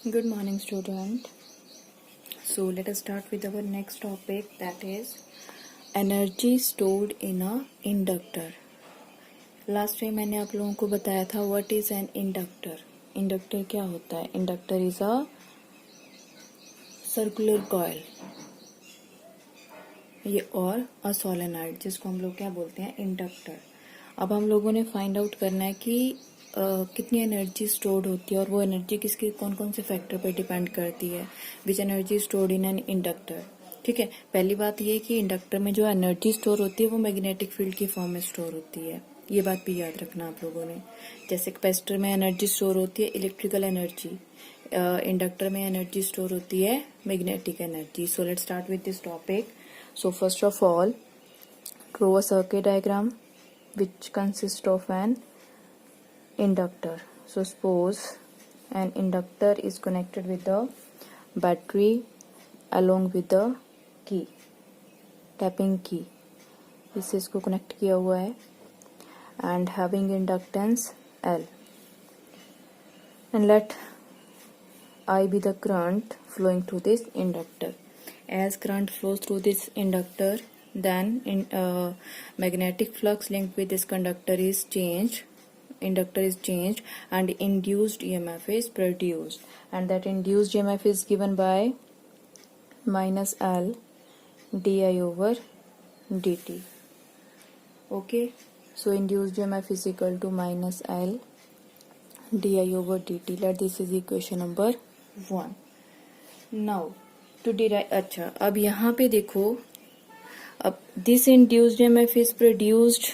Good morning, student. So let us start with our next topic, that is energy stored in a inductor. Last time मैंने आप लोगों को बताया था what is an inductor. Inductor क्या होता है? Inductor is a circular coil ये और a solenoid, जिसको हम लोग क्या बोलते हैं, इंडक्टर. अब हम लोगों ने फाइंड आउट करना है कि कितनी एनर्जी स्टोर्ड होती है और वो एनर्जी किसके कौन कौन से फैक्टर पे डिपेंड करती है. Which energy stored in an inductor. ठीक है, पहली बात ये कि इंडक्टर में जो एनर्जी स्टोर होती है वो मैग्नेटिक फील्ड की फॉर्म में स्टोर होती है. ये बात भी याद रखना आप लोगों ने. जैसे कैपेसिटर में एनर्जी स्टोर होती है इलेक्ट्रिकल एनर्जी, इंडक्टर में एनर्जी स्टोर होती है magnetic energy. So let's start with this topic. So first of all, draw a circuit diagram which consists of an inductor. So suppose an inductor is connected with the battery along with the key, tapping key. इससे इसको connect किया हुआ है and having inductance L. And let I be the current flowing through this inductor. As current flows through this inductor, then magnetic flux linked with this conductor is changed. Inductor is changed and induced EMF is produced, and that induced EMF is given by minus L di over dt. Okay, so induced EMF is equal to minus L di over dt. Let this is equation number 1. Now to derive, अच्छा अब यहाँ पे देखो, अब this induced EMF is produced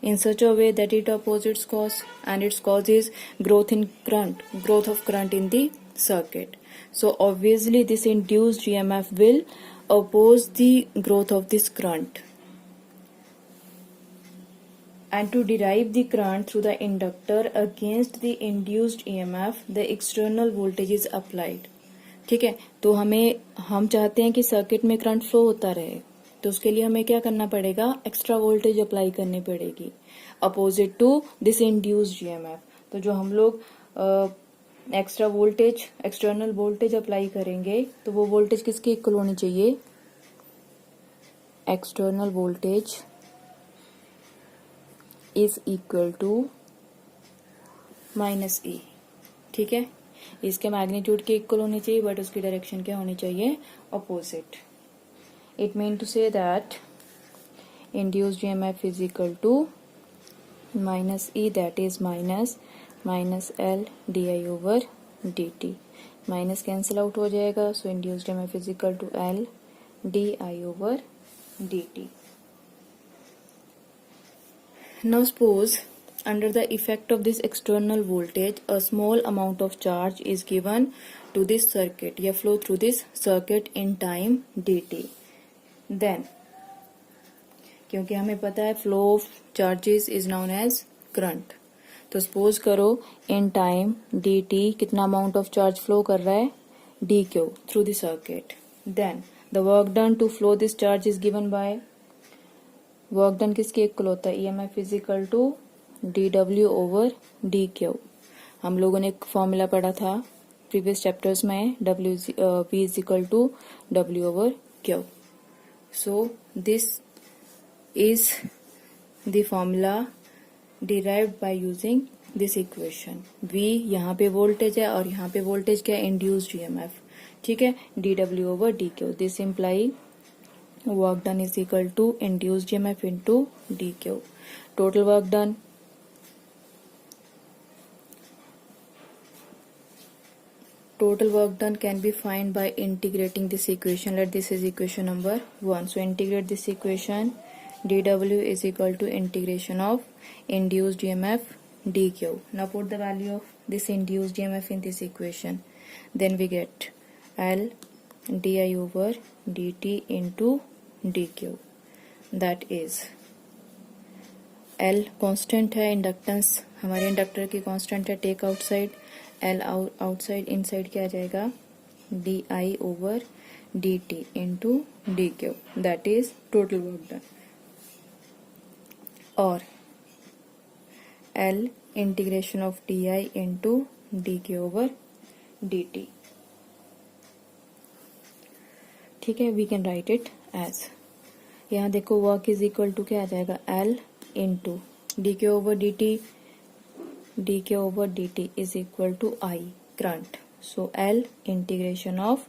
in such a way that it opposes its cause, and its cause is growth of current in the circuit. So obviously this induced EMF will oppose the growth of this current. And to derive the current through the inductor against the induced EMF, the external voltage is applied. ठीक है, तो हम चाहते हैं कि circuit में current flow होता रहे, तो उसके लिए हमें क्या करना पड़ेगा, एक्स्ट्रा वोल्टेज अप्लाई करनी पड़ेगी opposite to this induced EMF. तो जो हम लोग extra voltage, external voltage apply करेंगे, तो वो वोल्टेज किसके इक्वल होनी चाहिए, external voltage is equal to minus E. ठीक है, इसके मैग्नीट्यूड के इक्वल होनी चाहिए, बट उसकी डायरेक्शन क्या होनी चाहिए, opposite. It mean to say that induced EMF is equal to minus E, that is minus L D I over D T. Minus cancel out हो जाएगा, so induced EMF is equal to L D I over D T. Now suppose under the effect of this external voltage, a small amount of charge is given to this circuit या flow through this circuit in time dt. Then क्योंकि हमें पता है flow of charges is known as current, तो suppose करो in time dt कितना amount of charge flow कर रहा है, dq through the circuit. Then the work done to flow this charge is given by, work done किसके equal होता है, EMF is equal to dw over dq. हम लोगों ने एक फॉर्मूला पढ़ा था प्रीवियस चैप्टर्स में, v is equal to w over q. So this is the formula derived by using this equation. v यहाँ पे वोल्टेज है और यहाँ पे वोल्टेज क्या है, इंड्यूस्ड ईएमएफ. ठीक है, dw over dq. This imply work done is equal to induced EMF into dq. Total work done, total work done can be found by integrating this equation. Let this is equation number 1. So integrate this equation. dw is equal to integration of induced EMF dq. Now put the value of this induced EMF in this equation. Then we get L di over dt into dq. That is L constant है, inductance हमारे inductor की constant है, take outside L outside, inside क्या आ जाएगा, D I over D T into D Q. That is total work done. और L integration of D I into D Q over dt. ठीक है, we can write it as, यहाँ देखो work is equal to क्या आ जाएगा, L into D K over D T is equal to I current. So L integration of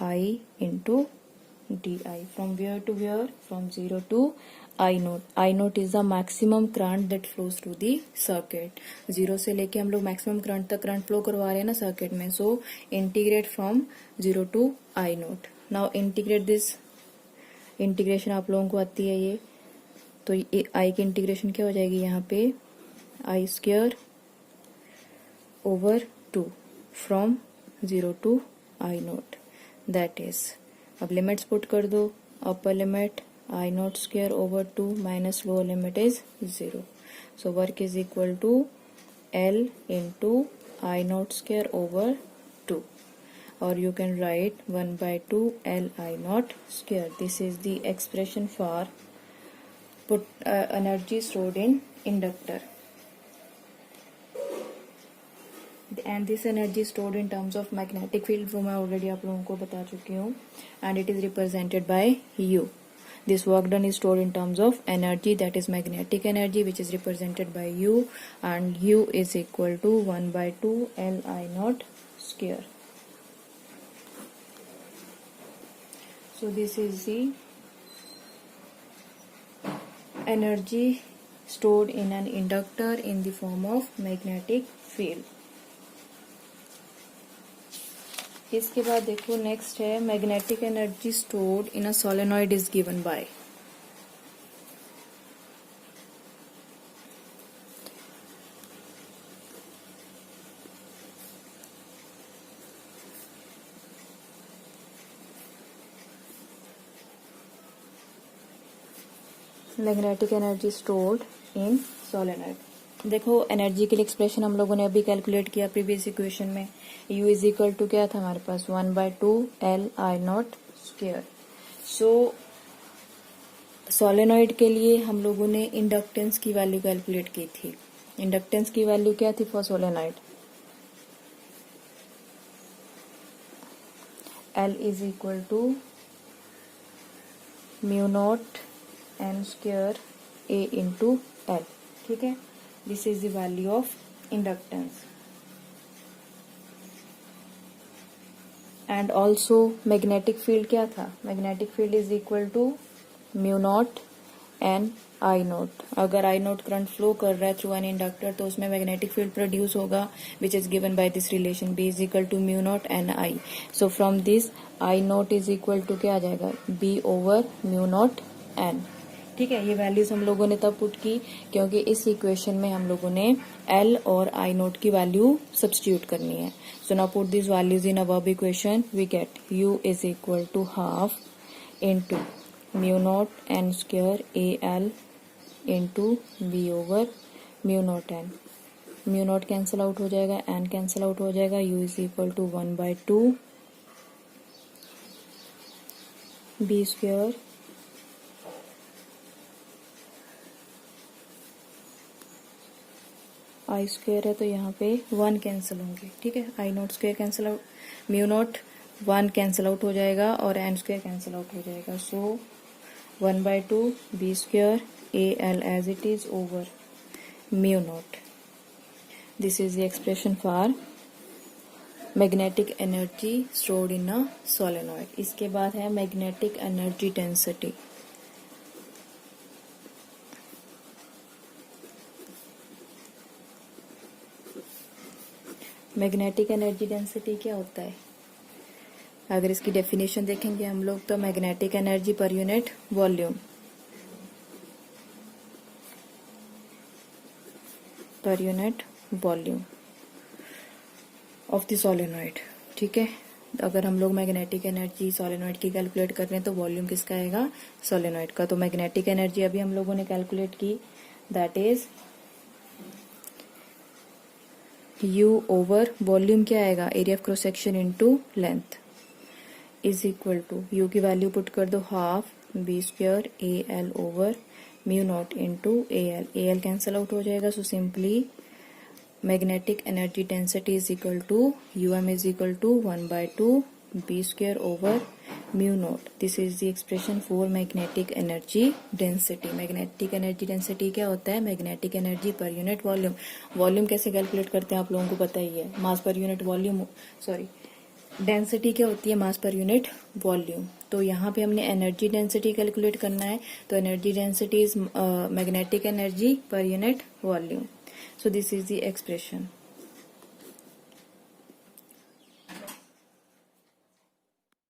I into DI from where to where, from 0 to I naught. I naught is the maximum current that flows through the circuit. 0 से लेके हम लोग maximum current तक current flow करवा रहे हैं ना circuit में. So integrate from 0 to I naught. Now integrate this, integration आप लोगों को आती है ये, तो I की इंटीग्रेशन क्या हो जाएगी यहाँ पे, I square over 2 from 0 to I naught. That is, अब लिमिट्स पुट कर दो, upper limit I naught square over 2 minus lower limit is 0. So work is equal to L into I naught square over 2, और you can write 1/2 L I naught square. This is the expression for energy stored in inductor. And this energy stored in terms of magnetic field, वो मैं already आप लोगों को बता चुकी हूँ, and it is represented by U. This work done is stored in terms of energy, that is magnetic energy, which is represented by U, and U is equal to 1/2 L I naught square. So this is the energy stored in an inductor in the form of magnetic field. इसके बाद देखो next है magnetic energy stored in a solenoid is given bye. Magnetic energy stored in solenoid. देखो energy के लिए expression हम लोगों ने अभी कैलकुलेट किया प्रीवियस इक्वेशन में. U इज इक्वल टू क्या था हमारे पास, 1/2 L I naught square. So solenoid के लिए हम लोगों ने इंडक्टेंस की वैल्यू कैलकुलेट की थी. इंडक्टेंस की वैल्यू क्या थी for solenoid, L is equal to mu naught N square A into L. ठीक है, this is the value of inductance. And also magnetic field क्या था, magnetic field is equal to mu naught N I naught. अगर I note current flow कर रहा है through an inductor तो उसमें मैग्नेटिक फील्ड प्रोड्यूस होगा, which is given by this relation B is equal to mu naught N I. So from this I naught is equal to क्या आ जाएगा, B over mu naught N. ठीक है, ये values हम लोगों ने तब पुट की क्योंकि इस इक्वेशन में हम लोगों ने L और I नोट की वैल्यू सब्स्टिट्यूट करनी है. So now put this values in above equation, we get U is equal to half into mu naught N square A L into B over mu naught N. Mu naught cancel out हो जाएगा, N cancel out हो जाएगा, U is equal to 1/2 B square I square है तो यहाँ पे 1 cancel होंगे. ठीक है, I naught square cancel out, mu naught 1 cancel out हो जाएगा और एन स्क्वायर कैंसिल आउट हो जाएगा. So 1/2 B square A L as it is over mu naught. This is the expression for magnetic energy stored in a solenoid. इसके बाद है magnetic energy density. Magnetic energy density क्या होता है, अगर इसकी डेफिनेशन देखेंगे हम लोग तो magnetic energy per unit volume, per unit volume of the solenoid. ठीक है, अगर हम लोग मैग्नेटिक एनर्जी सोलेनॉइड की कैलकुलेट कर रहे हैं तो वॉल्यूम किसका आएगा, सोलेनॉइड का. तो मैग्नेटिक एनर्जी अभी हम लोगों ने कैलकुलेट की, that is U over volume क्या आएगा, area of cross section into length is equal to U की वैल्यू पुट कर दो half B square A L over mu naught into A L. A L cancel out हो जाएगा, so simply magnetic energy density is equal to um is equal to 1/2 b square over mu naught. This is the expression for magnetic energy density. Magnetic energy density क्या होता है? magnetic energy per unit volume. Volume कैसे calculate करते हैं आप लोगों को पता ही है, मास per unit volume, sorry density क्या होती है? मास पर यूनिट वॉल्यूम. तो यहाँ पे हमने एनर्जी डेंसिटी कैलकुलेट करना है, तो energy density is magnetic energy per unit volume. So this is the expression.